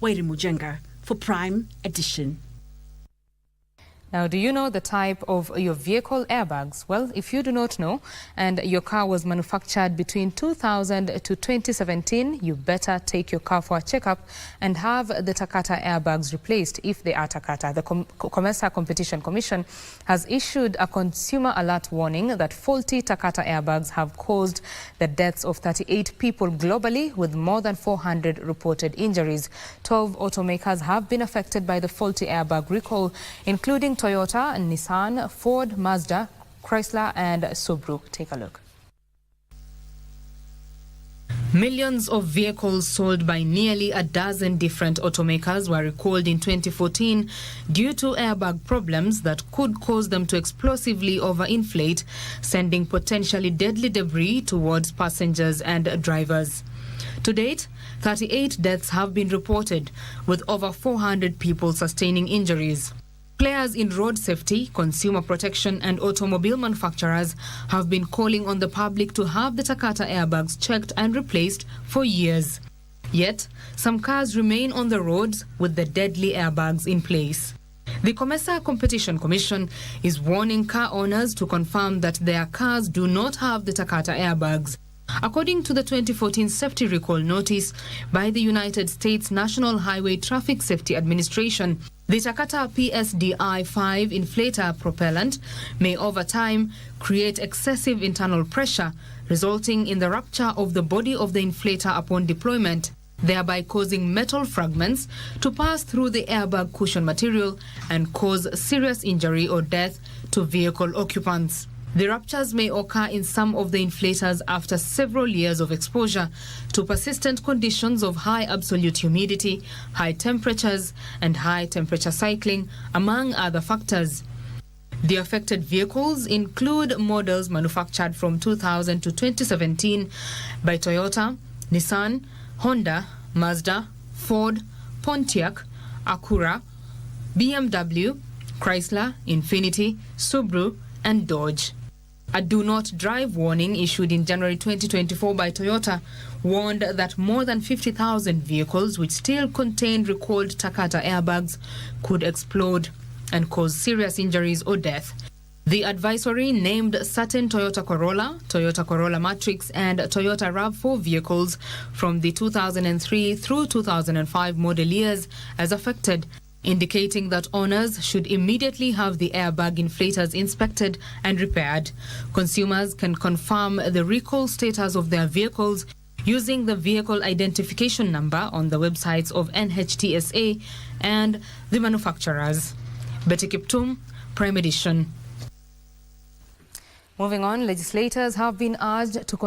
Wairi Mujenga for Prime Edition. Now, do you know the type of your vehicle airbags? Well, if you do not know and your car was manufactured between 2000 to 2017, you better take your car for a checkup and have the Takata airbags replaced if they are Takata. The COMESA Competition Commission has issued a consumer alert warning that faulty Takata airbags have caused the deaths of 38 people globally, with more than 400 reported injuries. 12 automakers have been affected by the faulty airbag recall, including Toyota, Nissan, Ford, Mazda, Chrysler and Subaru. Take a look. Millions of vehicles sold by nearly a dozen different automakers were recalled in 2014 due to airbag problems that could cause them to explosively overinflate, sending potentially deadly debris towards passengers and drivers. To date, 38 deaths have been reported, with over 400 people sustaining injuries. Players in road safety, consumer protection and automobile manufacturers have been calling on the public to have the Takata airbags checked and replaced for years. Yet, some cars remain on the roads with the deadly airbags in place. The COMESA Competition Commission is warning car owners to confirm that their cars do not have the Takata airbags. According to the 2014 safety recall notice by the United States National Highway Traffic Safety Administration, the Takata PSDI-5 inflator propellant may over time create excessive internal pressure, resulting in the rupture of the body of the inflator upon deployment, thereby causing metal fragments to pass through the airbag cushion material and cause serious injury or death to vehicle occupants. The ruptures may occur in some of the inflators after several years of exposure to persistent conditions of high absolute humidity, high temperatures, and high temperature cycling, among other factors. The affected vehicles include models manufactured from 2000 to 2017 by Toyota, Nissan, Honda, Mazda, Ford, Pontiac, Acura, BMW, Chrysler, Infiniti, Subaru, and Dodge. A do not drive warning issued in January 2024 by Toyota warned that more than 50,000 vehicles which still contained recalled Takata airbags could explode and cause serious injuries or death. The advisory named certain Toyota Corolla Matrix and Toyota RAV4 vehicles from the 2003 through 2005 model years as affected, indicating that owners should immediately have the airbag inflators inspected and repaired. Consumers can confirm the recall status of their vehicles using the vehicle identification number on the websites of NHTSA and the manufacturers. Betty Kiptum, Prime Edition. Moving on, legislators have been urged to